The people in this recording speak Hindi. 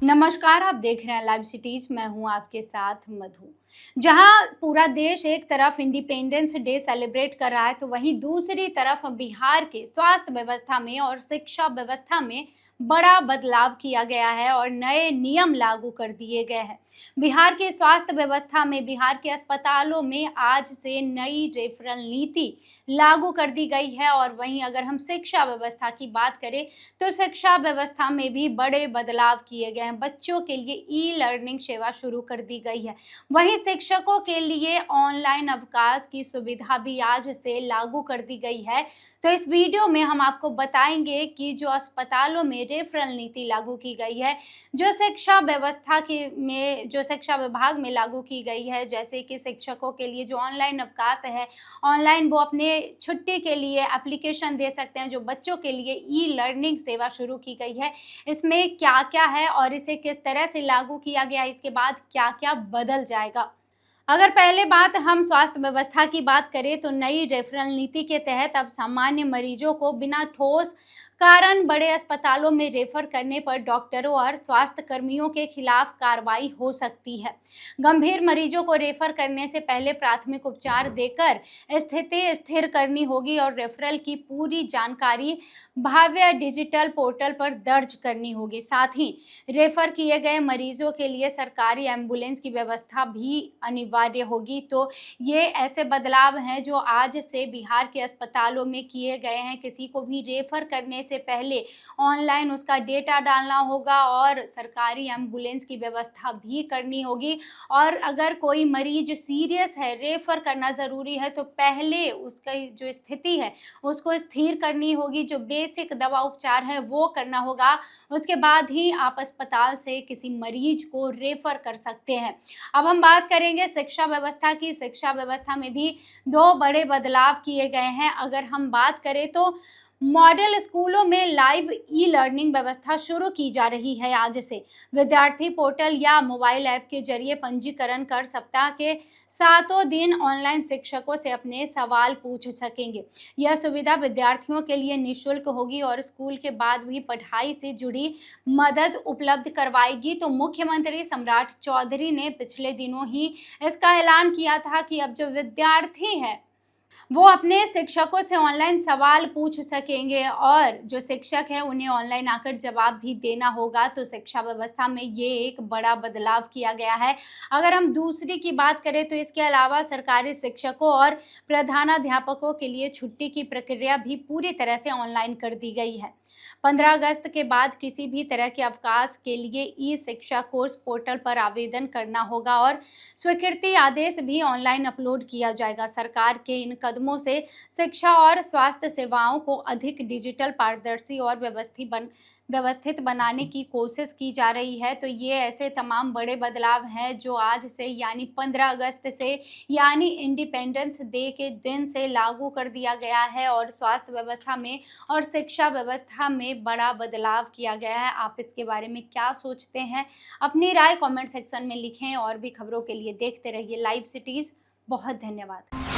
नमस्कार, आप देख रहे हैं लाइव सिटीज। मैं हूं आपके साथ मधु। जहां पूरा देश एक तरफ इंडिपेंडेंस डे सेलिब्रेट कर रहा है, तो वहीं दूसरी तरफ बिहार के स्वास्थ्य व्यवस्था में और शिक्षा व्यवस्था में बड़ा बदलाव किया गया है और नए नियम लागू कर दिए गए हैं। बिहार के स्वास्थ्य व्यवस्था में, बिहार के अस्पतालों में आज से नई रेफरल नीति लागू कर दी गई है। और वहीं अगर हम शिक्षा व्यवस्था की बात करें, तो शिक्षा व्यवस्था में भी बड़े बदलाव किए गए हैं। बच्चों के लिए ई लर्निंग सेवा शुरू कर दी गई है। वहीं शिक्षकों के लिए ऑनलाइन अवकाश की सुविधा भी आज से लागू कर दी गई है। तो इस वीडियो में हम आपको बताएंगे कि जो अस्पतालों में रेफरल नीति लागू की गई है, जो शिक्षा व्यवस्था के में जो शिक्षा विभाग में लागू की गई है, जैसे कि शिक्षकों के लिए जो ऑनलाइन अवकाश है, ऑनलाइन वो अपने छुट्टी के लिए एप्लीकेशन दे सकते हैं। जो बच्चों के लिए ई लर्निंग सेवा शुरू की गई है, इसमें क्या क्या है और इसे किस तरह से लागू किया गया, इसके बाद क्या क्या बदल जाएगा। अगर पहले बात हम स्वास्थ्य व्यवस्था की बात करें, तो नई रेफरल नीति के तहत अब सामान्य मरीजों को बिना ठोस कारण बड़े अस्पतालों में रेफर करने पर डॉक्टरों और स्वास्थ्य कर्मियों के खिलाफ कार्रवाई हो सकती है। गंभीर मरीजों को रेफर करने से पहले प्राथमिक उपचार देकर स्थिति स्थिर करनी होगी और रेफरल की पूरी जानकारी भव्य डिजिटल पोर्टल पर दर्ज करनी होगी। साथ ही रेफर किए गए मरीजों के लिए सरकारी एम्बुलेंस की व्यवस्था भी अनिवार्य होगी। तो ये ऐसे बदलाव हैं जो आज से बिहार के अस्पतालों में किए गए हैं। किसी को भी रेफर करने से पहले ऑनलाइन उसका डेटा डालना होगा और सरकारी एम्बुलेंस की व्यवस्था भी करनी होगी। और अगर कोई मरीज सीरियस है, रेफर करना ज़रूरी है, तो पहले उसकी जो स्थिति है उसको स्थिर करनी होगी। जो बेसिक दवा उपचार है वो करना होगा। उसके बाद ही आप अस्पताल से किसी मरीज को रेफर कर सकते हैं। अब हम बात करेंगे शिक्षा व्यवस्था की। शिक्षा व्यवस्था में भी दो बड़े बदलाव किए गए हैं। अगर हम बात करें तो मॉडल स्कूलों में लाइव ई लर्निंग व्यवस्था शुरू की जा रही है। आज से विद्यार्थी पोर्टल या मोबाइल ऐप के जरिए पंजीकरण कर सप्ताह के सातों दिन ऑनलाइन शिक्षकों से अपने सवाल पूछ सकेंगे। यह सुविधा विद्यार्थियों के लिए निःशुल्क होगी और स्कूल के बाद भी पढ़ाई से जुड़ी मदद उपलब्ध करवाएगी। तो मुख्यमंत्री सम्राट चौधरी ने पिछले दिनों ही इसका ऐलान किया था कि अब जो विद्यार्थी है वो अपने शिक्षकों से ऑनलाइन सवाल पूछ सकेंगे और जो शिक्षक है उन्हें ऑनलाइन आकर जवाब भी देना होगा। तो शिक्षा व्यवस्था में ये एक बड़ा बदलाव किया गया है। अगर हम दूसरी की बात करें, तो इसके अलावा सरकारी शिक्षकों और प्रधानाध्यापकों के लिए छुट्टी की प्रक्रिया भी पूरी तरह से ऑनलाइन कर दी गई है। 15 अगस्त के बाद किसी भी तरह के अवकाश के लिए ई शिक्षा कोर्स पोर्टल पर आवेदन करना होगा और स्वीकृति आदेश भी ऑनलाइन अपलोड किया जाएगा। सरकार के इन कदमों से शिक्षा और स्वास्थ्य सेवाओं को अधिक डिजिटल, पारदर्शी और व्यवस्थित बनाने की कोशिश की जा रही है। तो ये ऐसे तमाम बड़े बदलाव हैं जो आज से यानी 15 अगस्त से यानी इंडिपेंडेंस डे के दिन से लागू कर दिया गया है और स्वास्थ्य व्यवस्था में और शिक्षा व्यवस्था में बड़ा बदलाव किया गया है। आप इसके बारे में क्या सोचते हैं? अपनी राय कमेंट सेक्शन में लिखें और भी खबरों के लिए देखते रहिए लाइव सिटीज़। बहुत धन्यवाद।